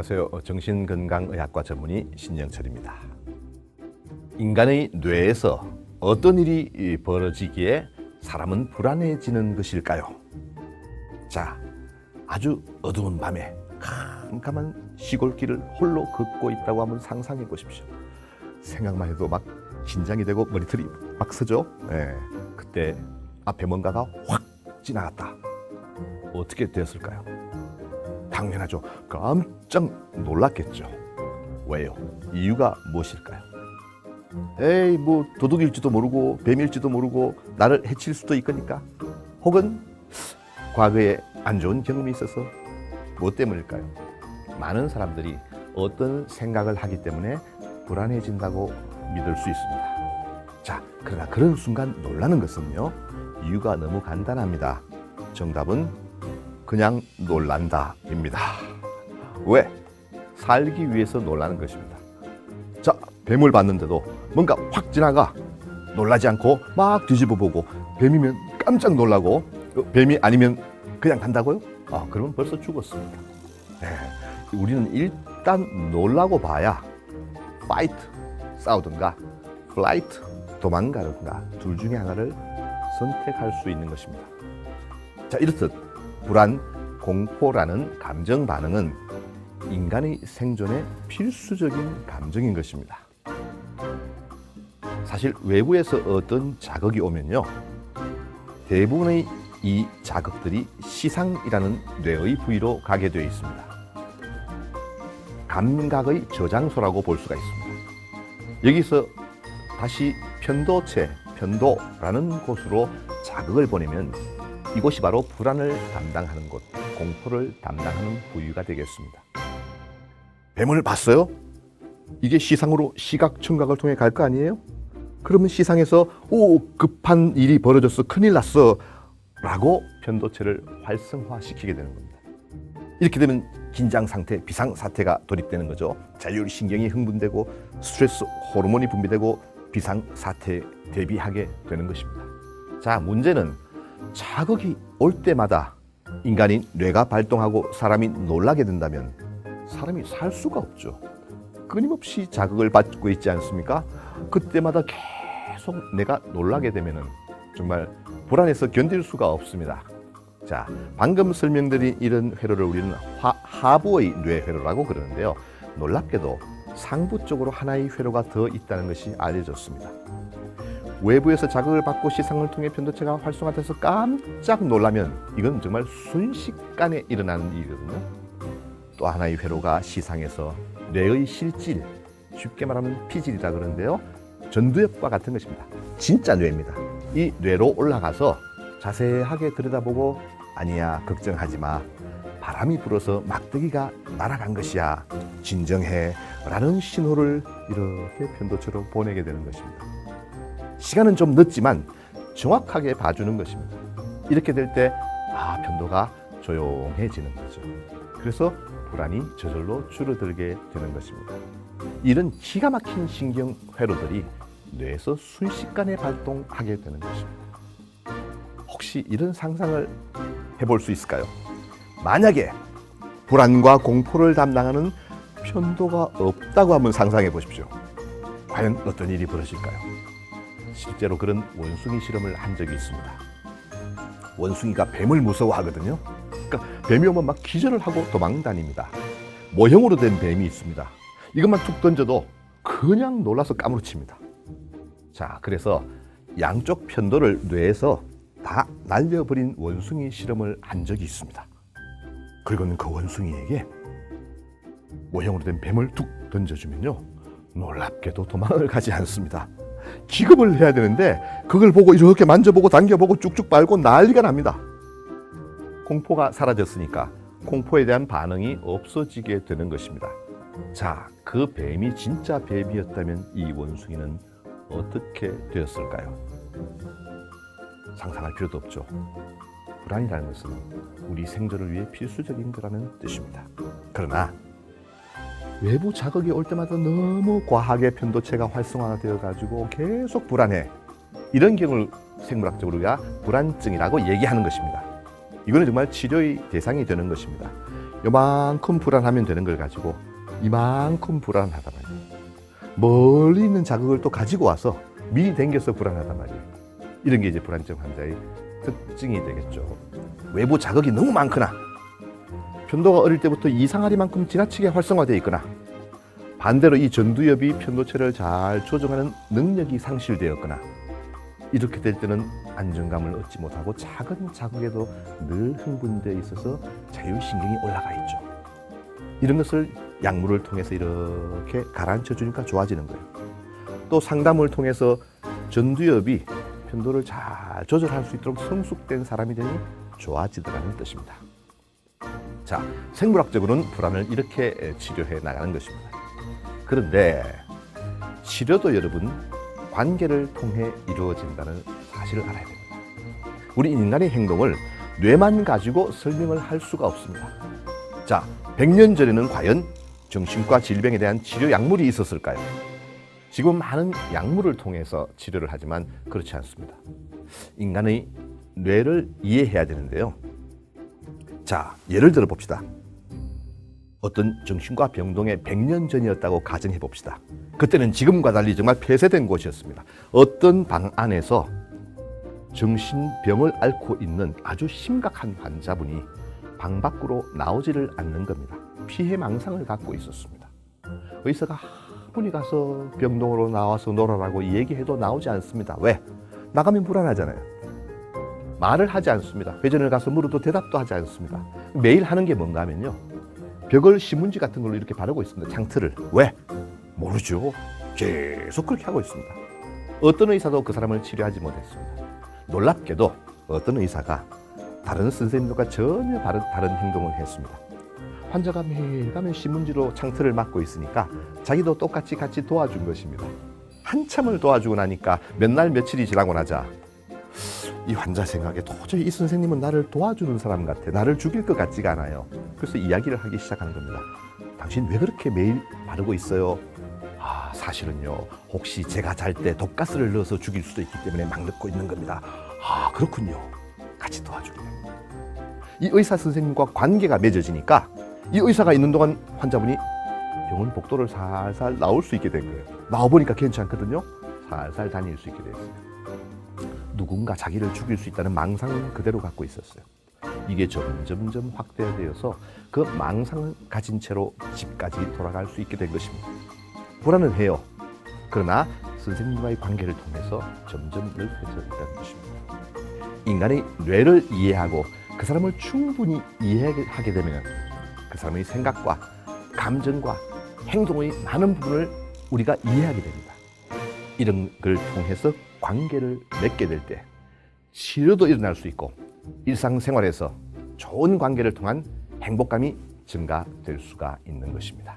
안녕하세요. 정신건강의학과 전문의 신영철입니다. 인간의 뇌에서 어떤 일이 벌어지기에 사람은 불안해지는 것일까요? 자, 아주 어두운 밤에 캄캄한 시골길을 홀로 걷고 있다고 한번 상상해 보십시오. 생각만 해도 막 긴장이 되고 머리털이 막 서죠. 그때 앞에 뭔가가 확 지나갔다. 어떻게 되었을까요? 당연하죠. 깜짝 놀랐겠죠. 왜요? 이유가 무엇일까요? 에이, 뭐 도둑일지도 모르고 뱀일지도 모르고 나를 해칠 수도 있으니까, 혹은 과거에 안 좋은 경험이 있어서. 뭐 때문일까요? 많은 사람들이 어떤 생각을 하기 때문에 불안해진다고 믿을 수 있습니다. 자, 그러나 그런 순간 놀라는 것은요, 이유가 너무 간단합니다. 정답은 그냥 놀란다입니다. 왜? 살기 위해서 놀라는 것입니다. 자, 뱀을 봤는데도 뭔가 확 지나가 놀라지 않고 막 뒤집어보고, 뱀이면 깜짝 놀라고, 뱀이 아니면 그냥 간다고요? 그러면 벌써 죽었습니다. 우리는 일단 놀라고 봐야 파이트, 싸우든가 플라이트, 도망가든가 둘 중에 하나를 선택할 수 있는 것입니다. 자, 이렇듯 불안, 공포라는 감정 반응은 인간의 생존에 필수적인 감정인 것입니다. 사실 외부에서 어떤 자극이 오면요, 대부분의 이 자극들이 시상이라는 뇌의 부위로 가게 되어 있습니다. 감각의 저장소라고 볼 수가 있습니다. 여기서 다시 편도체, 편도라는 곳으로 자극을 보내면 이곳이 바로 불안을 담당하는 곳, 공포를 담당하는 부위가 되겠습니다. 뱀을 봤어요? 이게 시상으로 시각, 청각을 통해 갈 거 아니에요? 그러면 시상에서 급한 일이 벌어졌어, 큰일 났어 라고 편도체를 활성화시키게 되는 겁니다. 이렇게 되면 긴장 상태, 비상 사태가 돌입되는 거죠. 자율신경이 흥분되고 스트레스 호르몬이 분비되고 비상 사태에 대비하게 되는 것입니다. 자, 문제는 자극이 올 때마다 인간인 뇌가 발동하고 사람이 놀라게 된다면 사람이 살 수가 없죠. 끊임없이 자극을 받고 있지 않습니까? 그때마다 계속 내가 놀라게 되면은 정말 불안해서 견딜 수가 없습니다. 자, 방금 설명드린 이런 회로를 우리는 하부의 뇌 회로라고 그러는데요. 놀랍게도 상부 쪽으로 하나의 회로가 더 있다는 것이 알려졌습니다. 외부에서 자극을 받고 시상을 통해 편도체가 활성화돼서 깜짝 놀라면 이건 정말 순식간에 일어나는 일이거든요. 또 하나의 회로가 시상에서 뇌의 실질, 쉽게 말하면 피질이라 그러는데요, 전두엽과 같은 것입니다. 진짜 뇌입니다. 이 뇌로 올라가서 자세하게 들여다보고, 아니야, 걱정하지 마, 바람이 불어서 막대기가 날아간 것이야, 진정해 라는 신호를 이렇게 편도체로 보내게 되는 것입니다. 시간은 좀 늦지만 정확하게 봐주는 것입니다. 이렇게 될 때 편도가 조용해지는 거죠. 그래서 불안이 저절로 줄어들게 되는 것입니다. 이런 기가 막힌 신경 회로들이 뇌에서 순식간에 발동하게 되는 것입니다. 혹시 이런 상상을 해볼 수 있을까요? 만약에 불안과 공포를 담당하는 편도가 없다고 한번 상상해 보십시오. 과연 어떤 일이 벌어질까요? 실제로 그런 원숭이 실험을 한 적이 있습니다. 원숭이가 뱀을 무서워하거든요. 그러니까 뱀이 오면 막 기절을 하고 도망다닙니다. 모형으로 된 뱀이 있습니다. 이것만 툭 던져도 그냥 놀라서 까무러칩니다. 자, 그래서 양쪽 편도를 뇌에서 다 날려버린 원숭이 실험을 한 적이 있습니다. 그리고는 그 원숭이에게 모형으로 된 뱀을 툭 던져주면요, 놀랍게도 도망을 가지 않습니다. 기겁을 해야 되는데 그걸 보고 이렇게 만져보고 당겨보고 쭉쭉 빨고 난리가 납니다. 공포가 사라졌으니까 공포에 대한 반응이 없어지게 되는 것입니다. 자, 그 뱀이 진짜 뱀이었다면 이 원숭이는 어떻게 되었을까요? 상상할 필요도 없죠. 불안이라는 것은 우리 생존을 위해 필수적인 거라는 뜻입니다. 그러나 외부 자극이 올 때마다 너무 과하게 편도체가 활성화되어 가지고 계속 불안해, 이런 경우를 생물학적으로 우리가 불안증이라고 얘기하는 것입니다. 이거는 정말 치료의 대상이 되는 것입니다. 요만큼 불안하면 되는 걸 가지고 이만큼 불안하단 말이에요. 멀리 있는 자극을 또 가지고 와서 미리 댕겨서 불안하단 말이에요. 이런 게 이제 불안증 환자의 특징이 되겠죠. 외부 자극이 너무 많거나 편도가 어릴 때부터 이상하리만큼 지나치게 활성화되어 있거나 반대로 이 전두엽이 편도체를 잘 조정하는 능력이 상실되었거나 이렇게 될 때는 안정감을 얻지 못하고 작은 자극에도 늘 흥분되어 있어서 자율신경이 올라가 있죠. 이런 것을 약물을 통해서 이렇게 가라앉혀 주니까 좋아지는 거예요. 또 상담을 통해서 전두엽이 편도를 잘 조절할 수 있도록 성숙된 사람이 되니 좋아지더라는 뜻입니다. 자, 생물학적으로는 불안을 이렇게 치료해 나가는 것입니다. 그런데 치료도 여러분 관계를 통해 이루어진다는 사실을 알아야 됩니다. 우리 인간의 행동을 뇌만 가지고 설명을 할 수가 없습니다. 자, 100년 전에는 과연 정신과 질병에 대한 치료 약물이 있었을까요? 지금 많은 약물을 통해서 치료를 하지만 그렇지 않습니다. 인간의 뇌를 이해해야 되는데요. 자, 예를 들어 봅시다. 어떤 정신과 병동에 100년 전이었다고 가정해 봅시다. 그때는 지금과 달리 정말 폐쇄된 곳이었습니다. 어떤 방 안에서 정신병을 앓고 있는 아주 심각한 환자분이 방 밖으로 나오지를 않는 겁니다. 피해망상을 갖고 있었습니다. 의사가 아무리 가서 병동으로 나와서 놀아라고 얘기해도 나오지 않습니다. 왜? 나가면 불안하잖아요. 말을 하지 않습니다. 회전을 가서 물어도 대답도 하지 않습니다. 매일 하는 게 뭔가 하면요, 벽을 신문지 같은 걸로 이렇게 바르고 있습니다. 창틀을. 왜? 모르죠. 계속 그렇게 하고 있습니다. 어떤 의사도 그 사람을 치료하지 못했습니다. 놀랍게도 어떤 의사가 다른 선생님들과 전혀 다른 행동을 했습니다. 환자가 매일 가면 신문지로 창틀을 막고 있으니까 자기도 똑같이 같이 도와준 것입니다. 한참을 도와주고 나니까 몇 날 며칠이 지나고 나자 이 환자 생각에 도저히 이 선생님은 나를 도와주는 사람 같아. 나를 죽일 것 같지가 않아요. 그래서 이야기를 하기 시작하는 겁니다. 당신 왜 그렇게 매일 바르고 있어요? 아, 사실은요, 혹시 제가 잘 때 독가스를 넣어서 죽일 수도 있기 때문에 막 넣고 있는 겁니다. 아, 그렇군요. 같이 도와주기로. 이 의사 선생님과 관계가 맺어지니까 이 의사가 있는 동안 환자분이 병원 복도를 살살 나올 수 있게 된 거예요. 나와보니까 괜찮거든요. 살살 다닐 수 있게 됐어요. 누군가 자기를 죽일 수 있다는 망상은 그대로 갖고 있었어요. 이게 점점 확대되어서 그 망상을 가진 채로 집까지 돌아갈 수 있게 된 것입니다. 불안은 해요. 그러나 선생님과의 관계를 통해서 점점 넓혀져 있다는 것입니다. 인간의 뇌를 이해하고 그 사람을 충분히 이해하게 되면 그 사람의 생각과 감정과 행동의 많은 부분을 우리가 이해하게 됩니다. 이런 걸 통해서 관계를 맺게 될 때 치료도 일어날 수 있고 일상생활에서 좋은 관계를 통한 행복감이 증가될 수가 있는 것입니다.